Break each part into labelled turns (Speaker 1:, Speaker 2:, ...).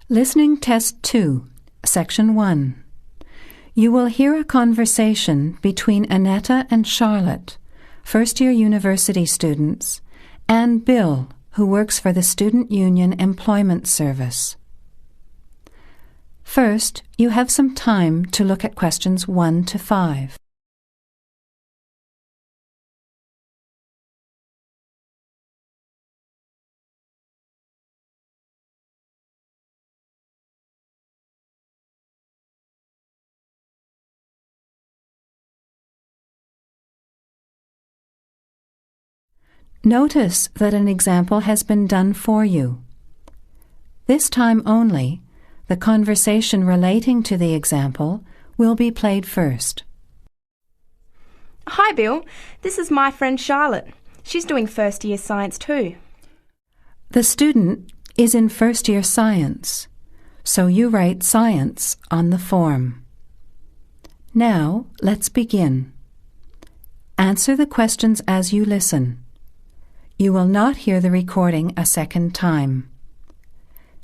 Speaker 1: Listening Test 2, Section 1. You will hear a conversation between Annetta and Charlotte, first-year university students, and Bill, who works for the Student Union Employment Service. First, you have some time to look at questions 1 to 5. Notice that an example has been done for you. This time only, the conversation relating to the example will be played first.
Speaker 2: Hi Bill, this is my friend Charlotte. She's doing first year science too.
Speaker 1: The student is in first year science, so you write science on the form. Now, let's begin. Answer the questions as you listen. You will not hear the recording a second time.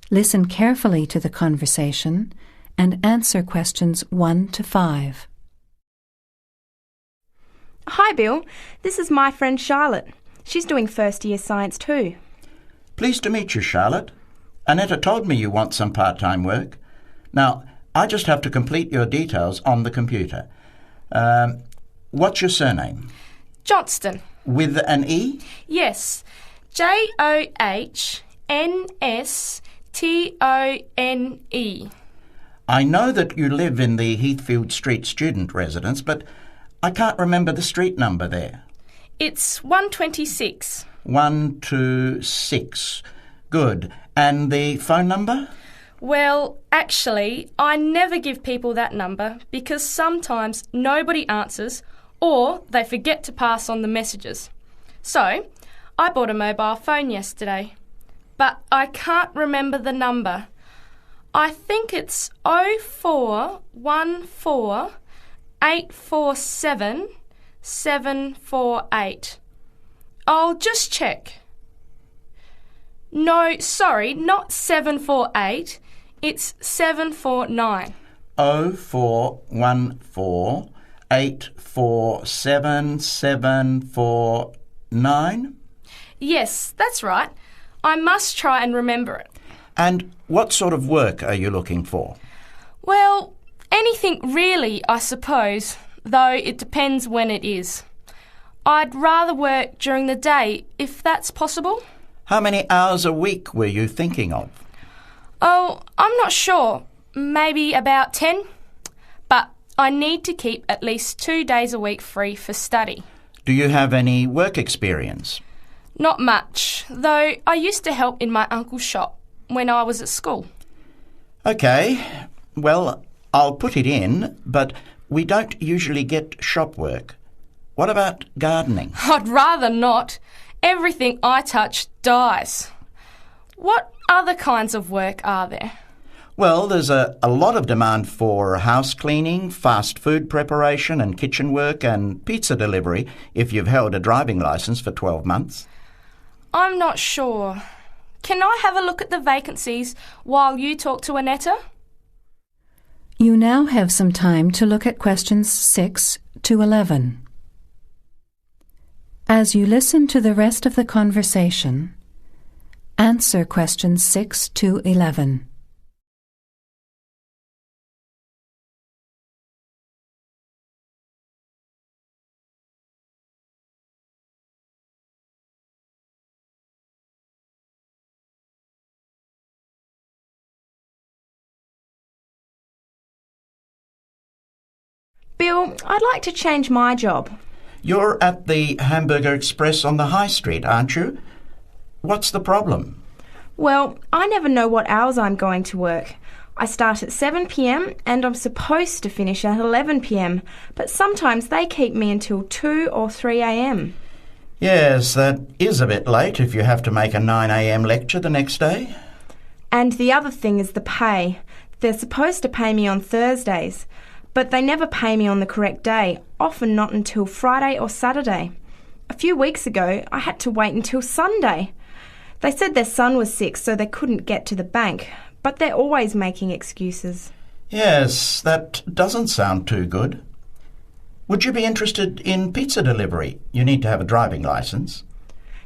Speaker 1: Listen carefully to the conversation and answer questions 1 to 5.
Speaker 2: Hi Bill, this is my friend Charlotte. She's doing first year science too.
Speaker 3: Pleased to meet you, Charlotte. Annetta told me you want some part-time work. Now, I just have to complete your details on the computer. What's your surname?
Speaker 2: Johnston.
Speaker 3: With an E?
Speaker 2: Yes, Johnstone.
Speaker 3: I know that you live in the Heathfield Street student residence, but I can't remember the street number there.
Speaker 2: It's 126.
Speaker 3: 126. Good. And the phone number?
Speaker 2: Well, actually, I never give people that number because sometimes nobody answers or they forget to pass on the messages. So, I bought a mobile phone yesterday, but I can't remember the number. I think it's 0414 847 748. I'll just check. No, sorry, not 748. It's 749.
Speaker 3: 0414 847 749?
Speaker 2: Yes, that's right. I must try and remember it.
Speaker 3: And what sort of work are you looking for?
Speaker 2: Well, anything really, I suppose, though it depends when it is. I'd rather work during the day, if that's possible.
Speaker 3: How many hours a week were you thinking of?
Speaker 2: Oh, I'm not sure. Maybe about 10. But I need to keep at least 2 days a week free for study.
Speaker 3: Do you have any work experience?
Speaker 2: Not much, though I used to help in my uncle's shop when I was at school.
Speaker 3: OK. Well, I'll put it in, but we don't usually get shop work. What about gardening?
Speaker 2: I'd rather not. Everything I touch dies. What other kinds of work are there?
Speaker 3: Well, there's a lot of demand for house cleaning, fast food preparation and kitchen work and pizza delivery if you've held a driving licence for 12 months.
Speaker 2: I'm not sure. Can I have a look at the vacancies while you talk to Annetta?
Speaker 1: You now have some time to look at questions 6 to 11. As you listen to the rest of the conversation, answer questions 6 to 11.
Speaker 2: Bill, I'd like to change my job.
Speaker 3: You're at the Hamburger Express on the High Street, aren't you? What's the problem?
Speaker 2: Well, I never know what hours I'm going to work. I start at 7 p.m. and I'm supposed to finish at 11 p.m, but sometimes they keep me until 2 or 3 a.m.
Speaker 3: Yes, that is a bit late if you have to make a 9 a.m. lecture the next day.
Speaker 2: And the other thing is the pay. They're supposed to pay me on Thursdays, but they never pay me on the correct day, often not until Friday or Saturday. A few weeks ago, I had to wait until Sunday. They said their son was sick, so they couldn't get to the bank,
Speaker 4: but they're always making excuses.
Speaker 3: Yes, that doesn't sound too good. Would you be interested in pizza delivery? You need to have a driving licence.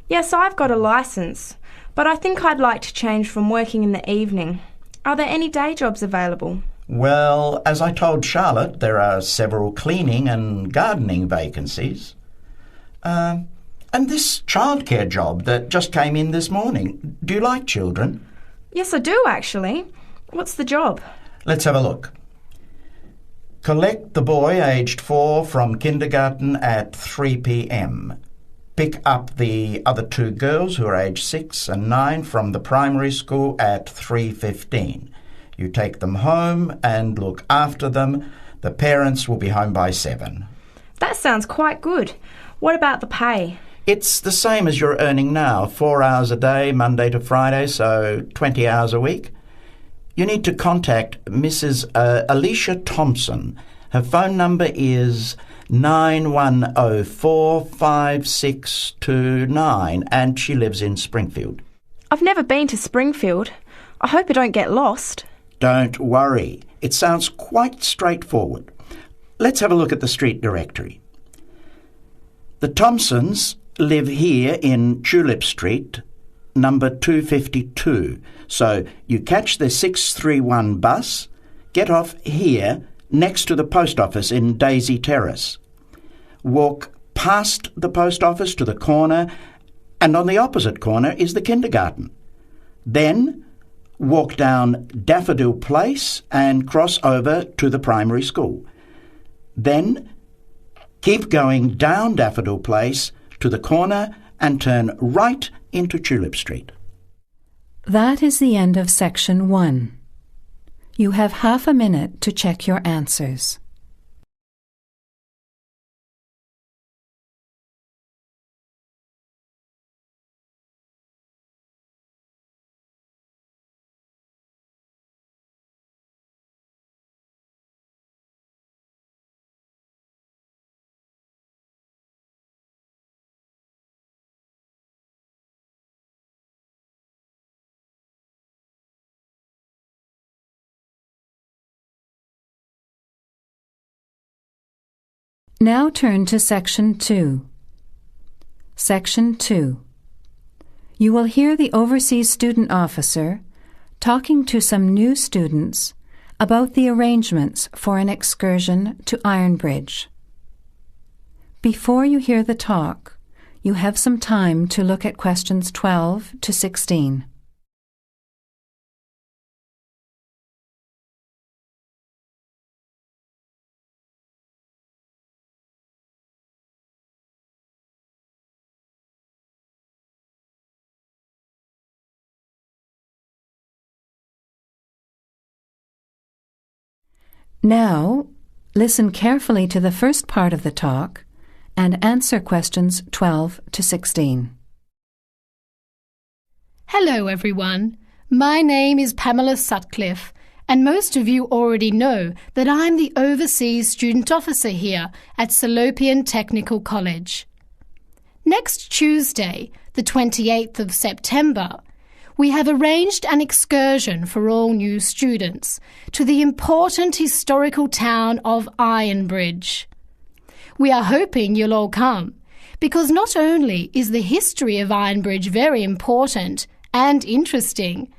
Speaker 4: Yes, I've got a licence, but I think I'd like to change from working in the evening. Are there any day jobs available?
Speaker 3: Well, as I told Charlotte, there are several cleaning and gardening vacancies. And this childcare job that just came in this morning. Do you like children?
Speaker 4: Yes, I do actually. What's the job?
Speaker 3: Let's have a look. Collect the boy aged 4 from kindergarten at 3 p.m. Pick up the other 2 girls who are aged 6 and 9 from the primary school at 3:15. You take them home and look after them. The parents will be home by 7.
Speaker 4: That sounds quite good. What about the pay?
Speaker 3: It's the same as you're earning now, 4 hours a day, Monday to Friday, so 20 hours a week. You need to contact Mrs. Alicia Thompson. Her phone number is 91045629 and she lives in Springfield.
Speaker 4: I've never been to Springfield. I hope I don't get lost.
Speaker 3: Don't worry. It sounds quite straightforward. Let's have a look at the street directory. The Thompsons live here in Tulip Street, number 252. So you catch the 631 bus, get off here next to the post office in Daisy Terrace. Walk past the post office to the corner, and on the opposite corner is the kindergarten. Then walk down Daffodil Place and cross over to the primary school. Then keep going down Daffodil Place to the corner and turn right into Tulip Street.
Speaker 1: That is the end of section 1. You have half a minute to check your answers. Now turn to Section 2. Section 2. You will hear the Overseas Student Officer talking to some new students about the arrangements for an excursion to Ironbridge. Before you hear the talk, you have some time to look at questions 12 to 16. Now, listen carefully to the first part of the talk and answer questions 12 to 16.
Speaker 5: Hello everyone, my name is Pamela Sutcliffe and most of you already know that I'm the Overseas Student Officer here at Salopian Technical College. Next Tuesday, the 28th of September, we have arranged an excursion for all new students to the important historical town of Ironbridge. We are hoping you'll all come, because not only is the history of Ironbridge very important and interesting,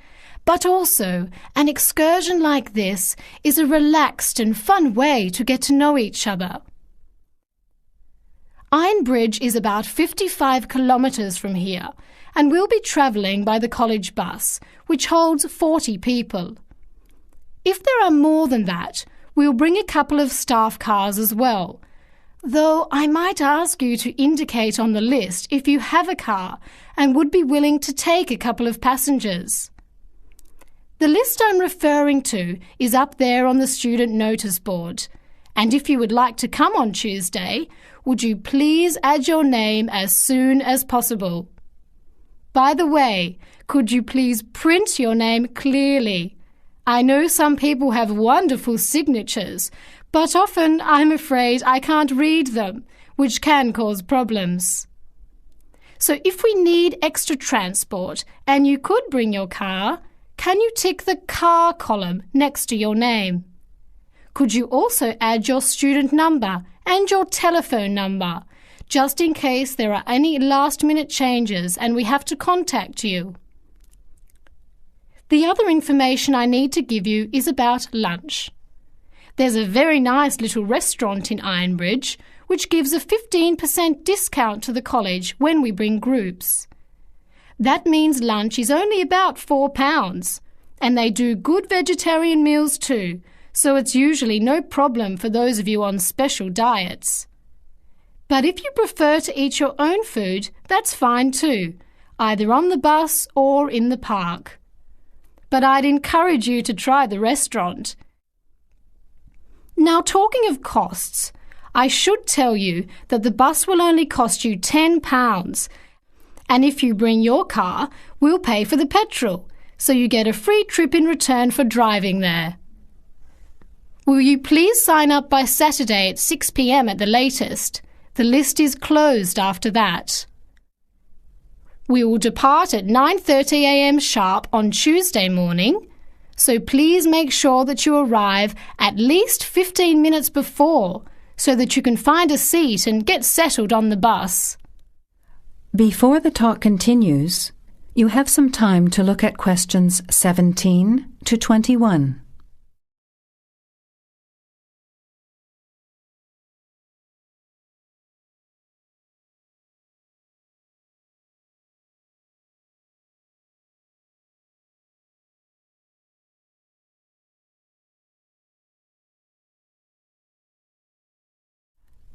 Speaker 5: but also an excursion like this is a relaxed and fun way to get to know each other. Ironbridge is about 55 kilometres from here, and we'll be travelling by the college bus, which holds 40 people. If there are more than that, we'll bring a couple of staff cars as well, though I might ask you to indicate on the list if you have a car and would be willing to take a couple of passengers. The list I'm referring to is up there on the student notice board, and if you would like to come on Tuesday, would you please add your name as soon as possible? By the way, could you please print your name clearly? I know some people have wonderful signatures, but often I'm afraid I can't read them, which can cause problems. So if we need extra transport and you could bring your car, can you tick the car column next to your name? Could you also add your student number and your telephone number, just in case there are any last-minute changes and we have to contact you? The other information I need to give you is about lunch. There's a very nice little restaurant in Ironbridge which gives a 15% discount to the college when we bring groups. That means lunch is only about £4, and they do good vegetarian meals too, so it's usually no problem for those of you on special diets. But if you prefer to eat your own food, that's fine too, either on the bus or in the park. But I'd encourage you to try the restaurant. Now, talking of costs, I should tell you that the bus will only cost you £10, and if you bring your car, we'll pay for the petrol, so you get a free trip in return for driving there. Will you please sign up by Saturday at 6 p.m. at the latest? The list is closed after that. We will depart at 9:30 a.m. sharp on Tuesday morning, so please make sure that you arrive at least 15 minutes before so that you can find a seat and get settled on the bus.
Speaker 1: Before the talk continues, you have some time to look at questions 17 to 21.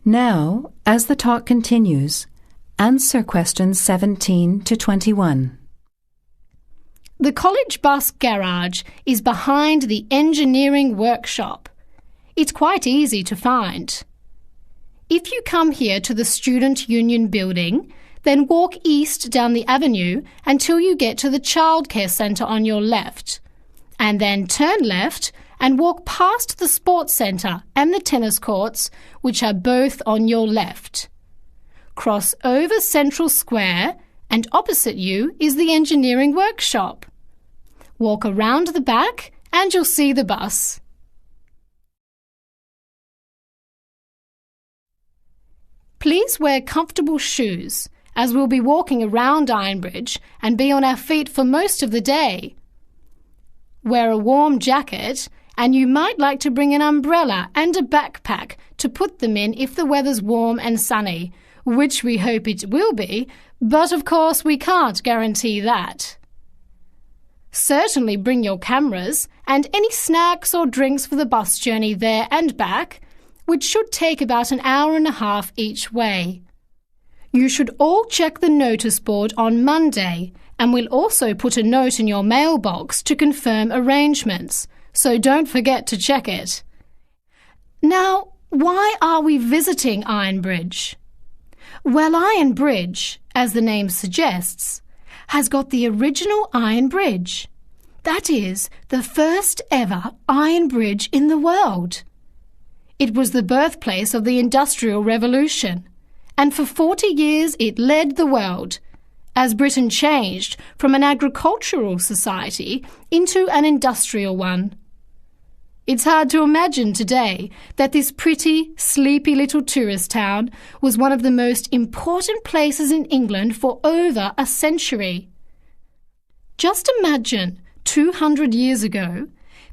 Speaker 1: Now, as the talk continues, answer questions 17 to 21.
Speaker 5: The college bus garage is behind the engineering workshop. It's quite easy to find. If you come here to the Student Union building, then walk east down the avenue until you get to the childcare centre on your left, and then turn left and walk past the sports centre and the tennis courts, which are both on your left. Cross over Central Square, and opposite you is the engineering workshop. Walk around the back and you'll see the bus. Please wear comfortable shoes, as we'll be walking around Ironbridge and be on our feet for most of the day. Wear a warm jacket, and you might like to bring an umbrella and a backpack to put them in if the weather's warm and sunny, which we hope it will be, but of course we can't guarantee that. Certainly bring your cameras and any snacks or drinks for the bus journey there and back, which should take about an hour and a half each way. You should all check the notice board on Monday, and we'll also put a note in your mailbox to confirm arrangements, so don't forget to check it. Now, why are we visiting Ironbridge? Well, Ironbridge, as the name suggests, has got the original iron bridge. That is, the first ever iron bridge in the world. It was the birthplace of the Industrial Revolution, and for 40 years it led the world, as Britain changed from an agricultural society into an industrial one. It's hard to imagine today that this pretty, sleepy little tourist town was one of the most important places in England for over a century. Just imagine, 200 years ago,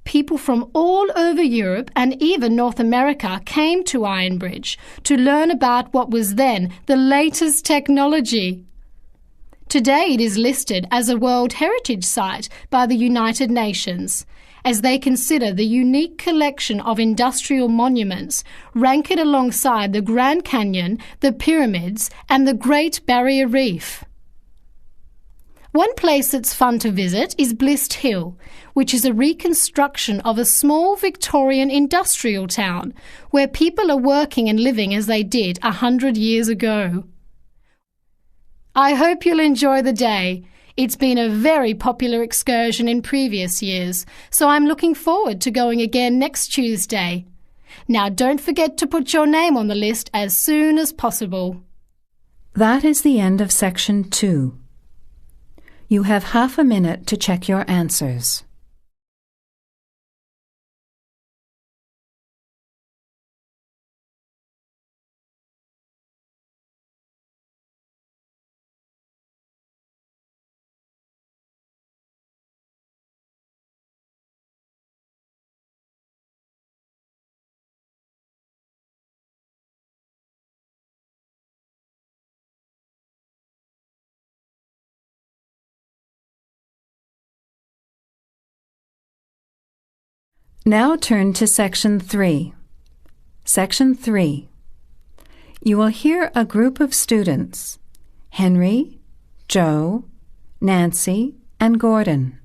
Speaker 5: people from all over Europe and even North America came to Ironbridge to learn about what was then the latest technology. Today it is listed as a World Heritage Site by the United Nations, as they consider the unique collection of industrial monuments rank it alongside the Grand Canyon, the pyramids, and the Great Barrier Reef. One place that's fun to visit is Blist Hill, which is a reconstruction of a small Victorian industrial town where people are working and living as they did 100 years ago. I hope you'll enjoy the day. It's been a very popular excursion in previous years, so I'm looking forward to going again next Tuesday. Now don't forget to put your name on the list as soon as possible.
Speaker 1: That is the end of Section 2. You have half a minute to check your answers. Now turn to Section 3. Section 3. You will hear a group of students, Henry, Joe, Nancy, and Gordon,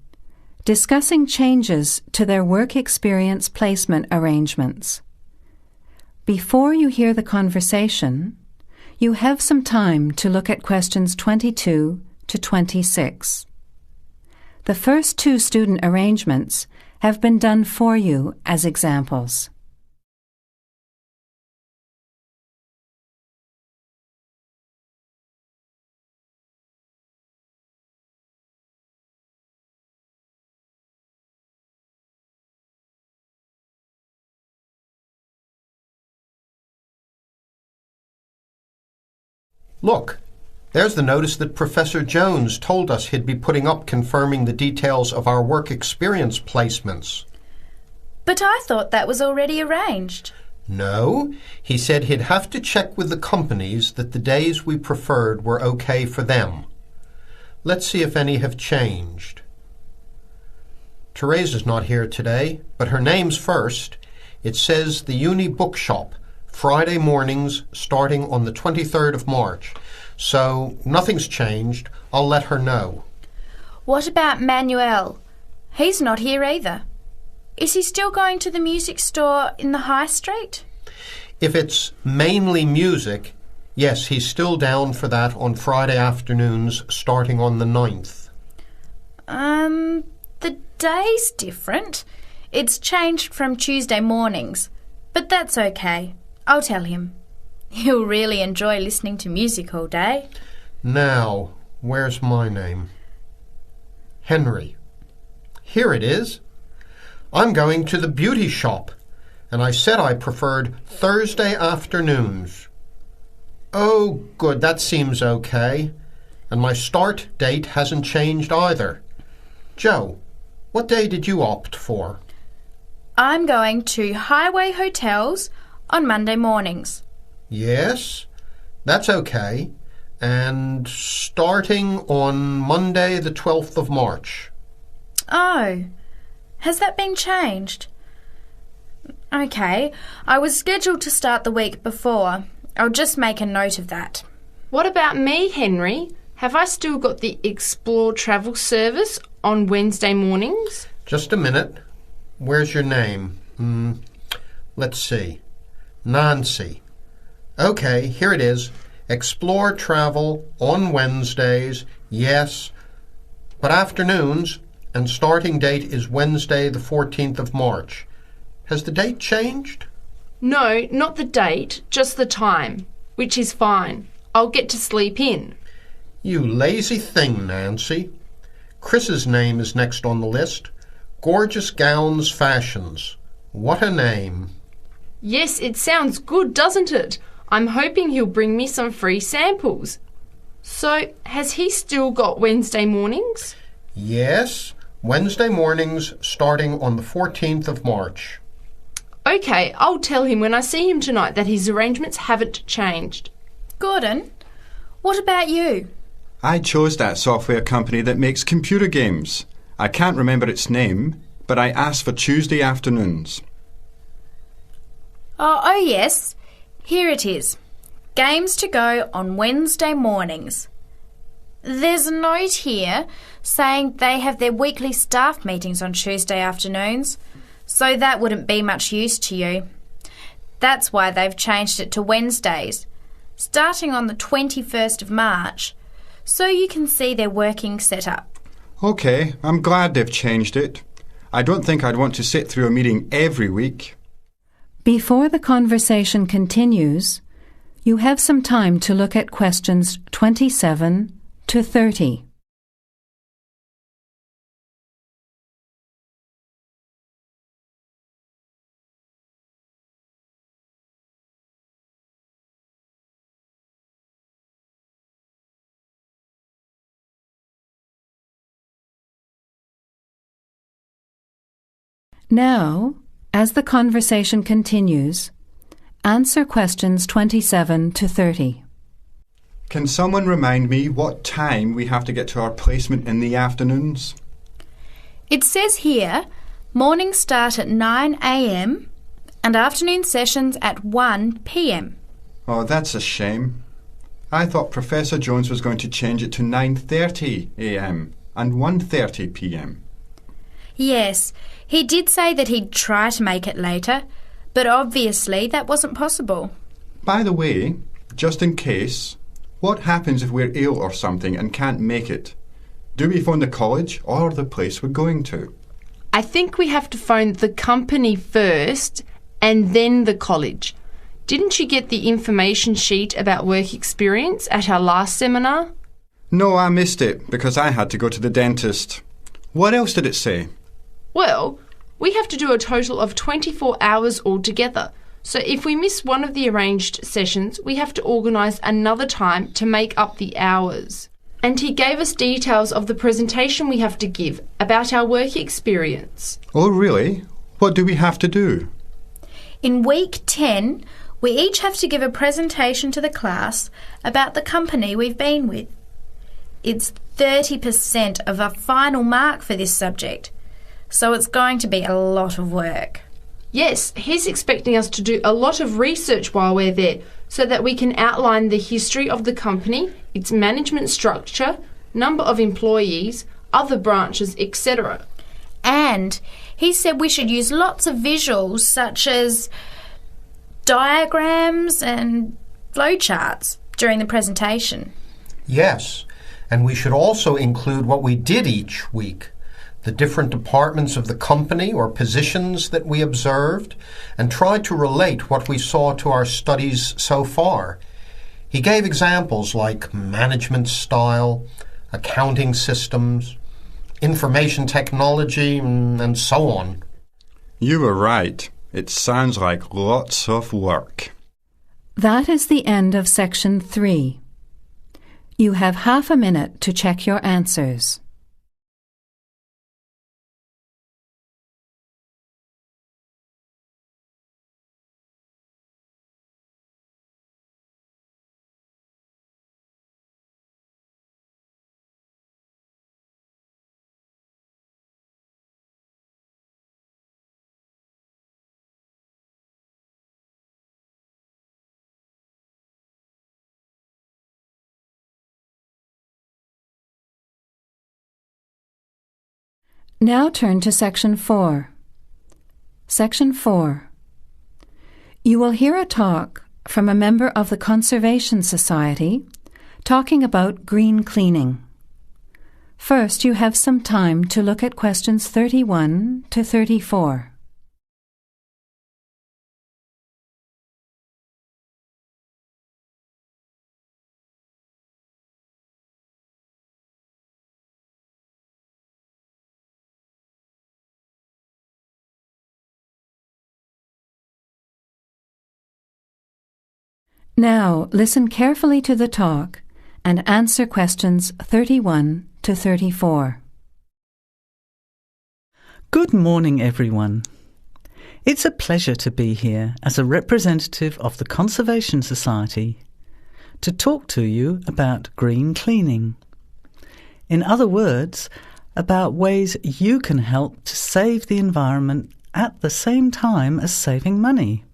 Speaker 1: discussing changes to their work experience placement arrangements. Before you hear the conversation, you have some time to look at questions 22 to 26. The first two student arrangements have been done for you as examples.
Speaker 6: Look, there's the notice that Professor Jones told us he'd be putting up confirming the details of our work experience placements.
Speaker 7: But I thought that was already arranged.
Speaker 6: No, he said he'd have to check with the companies that the days we preferred were okay for them. Let's see if any have changed. Teresa's not here today, but her name's first. It says the Uni Bookshop, Friday mornings starting on the 23rd of March. So nothing's changed. I'll let her know.
Speaker 7: What about Manuel? He's not here either. Is he still going to the music store in the high street?
Speaker 6: If it's mainly music, yes, he's still down for that on Friday afternoons starting on the 9th.
Speaker 7: The day's different. It's changed from Tuesday mornings, but that's okay. I'll tell him. He'll really enjoy listening to music all day.
Speaker 6: Now, where's my name? Henry. Here it is. I'm going to the beauty shop, and I said I preferred Thursday afternoons. Oh, good, that seems okay. And my start date hasn't changed either. Joe, what day did you opt for?
Speaker 7: I'm going to Highway Hotels on Monday mornings.
Speaker 6: Yes, that's okay. And starting on Monday the 12th of March.
Speaker 7: Oh, has that been changed? Okay, I was scheduled to start the week before. I'll just make a note of that.
Speaker 4: What about me, Henry? Have I still got the Explore travel service on Wednesday mornings?
Speaker 6: Just a minute. Where's your name? Let's see. Nancy. Okay, here it is. Explore travel on Wednesdays, yes, but afternoons, and starting date is Wednesday the 14th of March. Has the date changed?
Speaker 4: No, not the date, just the time, which is fine. I'll get to sleep in.
Speaker 6: You lazy thing, Nancy. Chris's name is next on the list. Gorgeous Gowns Fashions. What a name.
Speaker 4: Yes, it sounds good, doesn't it? I'm hoping he'll bring me some free samples. So, has he still got Wednesday mornings?
Speaker 6: Yes, Wednesday mornings starting on the 14th of March.
Speaker 4: Okay, I'll tell him when I see him tonight that his arrangements haven't changed.
Speaker 7: Gordon, what about you?
Speaker 8: I chose that software company that makes computer games. I can't remember its name, but I asked for Tuesday afternoons.
Speaker 7: Oh, yes. Here it is. Games to go on Wednesday mornings. There's a note here saying they have their weekly staff meetings on Tuesday afternoons, so that wouldn't be much use to you. That's why they've changed it to Wednesdays, starting on the 21st of March, so you can see their working setup.
Speaker 8: OK, I'm glad they've changed it. I don't think I'd want to sit through a meeting every week.
Speaker 1: Before the conversation continues, you have some time to look at questions 27 to 30. Now, as the conversation continues, answer questions 27 to 30.
Speaker 8: Can someone remind me what time we have to get to our placement in the afternoons?
Speaker 7: It says here, mornings start at 9 a.m. and afternoon sessions at 1 p.m.
Speaker 8: Oh, that's a shame. I thought Professor Jones was going to change it to 9:30 a.m. and 1:30 p.m.
Speaker 7: Yes, he did say that he'd try to make it later, but obviously that wasn't possible.
Speaker 8: By the way, just in case, what happens if we're ill or something and can't make it? Do we phone the college or the place we're going to?
Speaker 4: I think we have to phone the company first and then the college. Didn't you get the information sheet about work experience at our last seminar?
Speaker 8: No, I missed it because I had to go to the dentist. What else did it say?
Speaker 4: Well, we have to do a total of 24 hours altogether. So if we miss one of the arranged sessions, we have to organise another time to make up the hours. And he gave us details of the presentation we have to give about our work experience.
Speaker 8: Oh, really? What do we have to do?
Speaker 7: In week 10, we each have to give a presentation to the class about the company we've been with. It's 30% of our final mark for this subject, so it's going to be a lot of work.
Speaker 4: Yes, he's expecting us to do a lot of research while we're there so that we can outline the history of the company, its management structure, number of employees, other branches, etc.
Speaker 7: And he said we should use lots of visuals such as diagrams and flowcharts during the presentation.
Speaker 6: Yes, and we should also include what we did each week, the different departments of the company or positions that we observed, and try to relate what we saw to our studies so far. He gave examples like management style, accounting systems, information technology, and so on.
Speaker 8: You were right. It sounds like lots of work.
Speaker 1: That is the end of section 3. You have half a minute to check your answers. Now turn to Section 4. Section 4. You will hear a talk from a member of the Conservation Society talking about green cleaning. First, you have some time to look at questions 31 to 34. Now, listen carefully to the talk and answer questions 31 to 34.
Speaker 9: Good morning, everyone. It's a pleasure to be here as a representative of the Conservation Society to talk to you about green cleaning. In other words, about ways you can help to save the environment at the same time as saving money.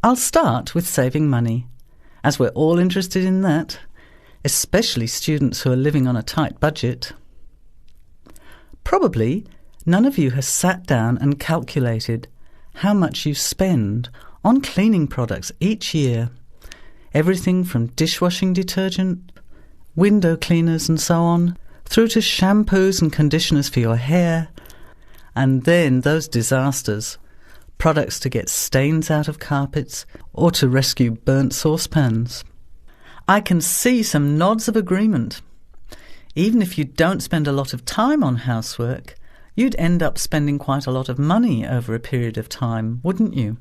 Speaker 9: I'll start with saving money, as we're all interested in that, especially students who are living on a tight budget. Probably none of you has sat down and calculated how much you spend on cleaning products each year, everything from dishwashing detergent, window cleaners and so on, through to shampoos and conditioners for your hair, and then those disasters, products to get stains out of carpets or to rescue burnt saucepans. I can see some nods of agreement. Even if you don't spend a lot of time on housework, you'd end up spending quite a lot of money over a period of time, wouldn't you?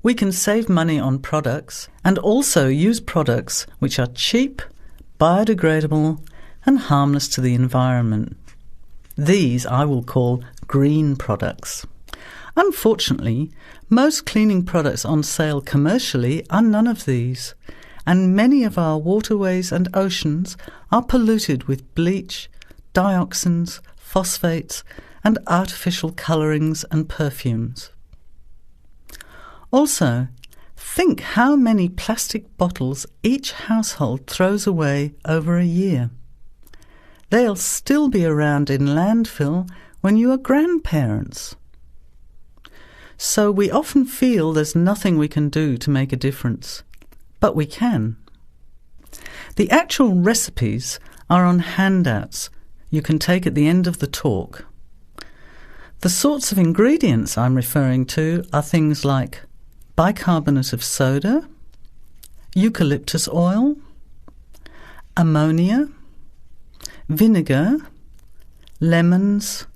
Speaker 9: We can save money on products and also use products which are cheap, biodegradable and harmless to the environment. These I will call green products. Unfortunately, most cleaning products on sale commercially are none of these, and many of our waterways and oceans are polluted with bleach, dioxins, phosphates, and artificial colourings and perfumes. Also, think how many plastic bottles each household throws away over a year. They'll still be around in landfill when you are grandparents. So we often feel there's nothing we can do to make a difference, but we can. The actual recipes are on handouts you can take at the end of the talk. The sorts of ingredients I'm referring to are things like bicarbonate of soda, eucalyptus oil, ammonia, vinegar, lemons,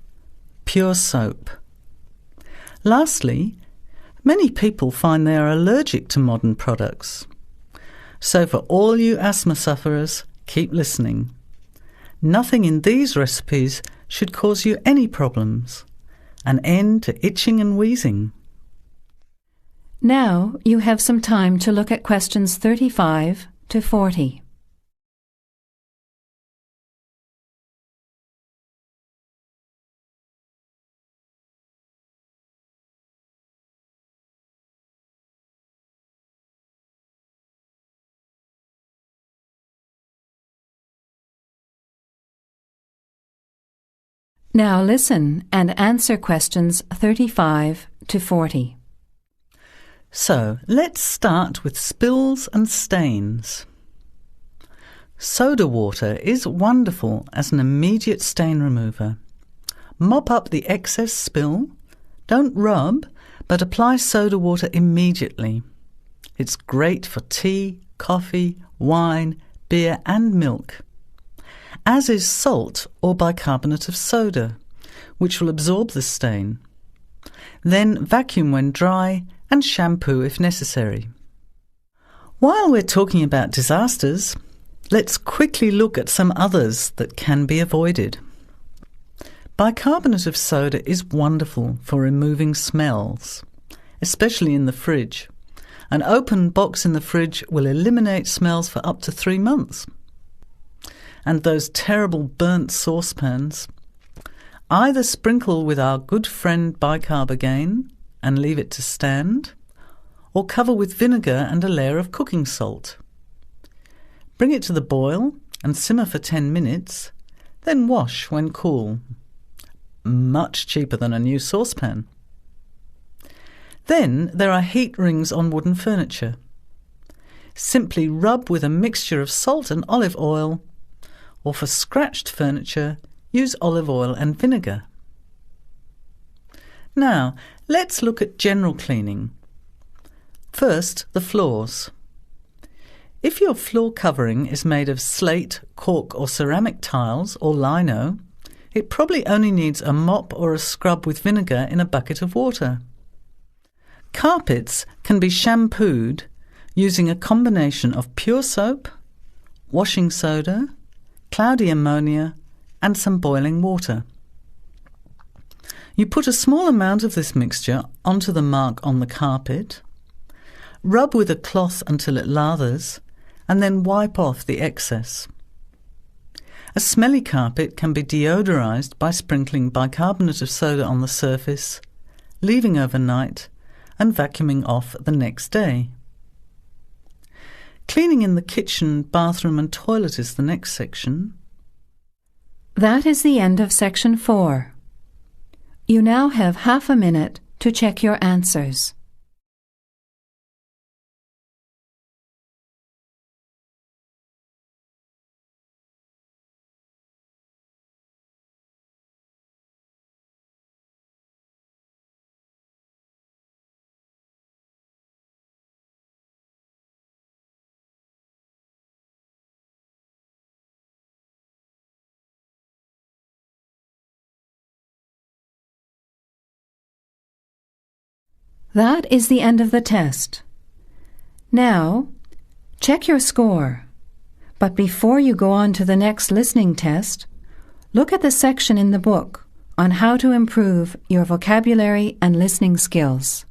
Speaker 9: pure soap. Lastly, many people find they are allergic to modern products. So for all you asthma sufferers, keep listening. Nothing in these recipes should cause you any problems. An end to itching and wheezing.
Speaker 1: Now you have some time to look at questions 35 to 40. Now listen and answer questions 35 to 40.
Speaker 9: So, let's start with spills and stains. Soda water is wonderful as an immediate stain remover. Mop up the excess spill. Don't rub, but apply soda water immediately. It's great for tea, coffee, wine, beer and milk. As is salt or bicarbonate of soda, which will absorb the stain. Then vacuum when dry and shampoo if necessary. While we're talking about disasters, let's quickly look at some others that can be avoided. Bicarbonate of soda is wonderful for removing smells, especially in the fridge. An open box in the fridge will eliminate smells for up to 3 months. And those terrible burnt saucepans, either sprinkle with our good friend bicarb again and leave it to stand, or cover with vinegar and a layer of cooking salt. Bring it to the boil and simmer for 10 minutes, then wash when cool. Much cheaper than a new saucepan. Then there are heat rings on wooden furniture. Simply rub with a mixture of salt and olive oil, or for scratched furniture, use olive oil and vinegar. Now, let's look at general cleaning. First, the floors. If your floor covering is made of slate, cork or ceramic tiles or lino, it probably only needs a mop or a scrub with vinegar in a bucket of water. Carpets can be shampooed using a combination of pure soap, washing soda, cloudy ammonia and some boiling water. You put a small amount of this mixture onto the mark on the carpet, rub with a cloth until it lathers, and then wipe off the excess. A smelly carpet can be deodorized by sprinkling bicarbonate of soda on the surface, leaving overnight, and vacuuming off the next day. Cleaning in the kitchen, bathroom and toilet is the next section.
Speaker 1: That is the end of section 4. You now have half a minute to check your answers. That is the end of the test. Now, check your score. But before you go on to the next listening test, Look at the section in the book on how to improve your vocabulary and listening skills.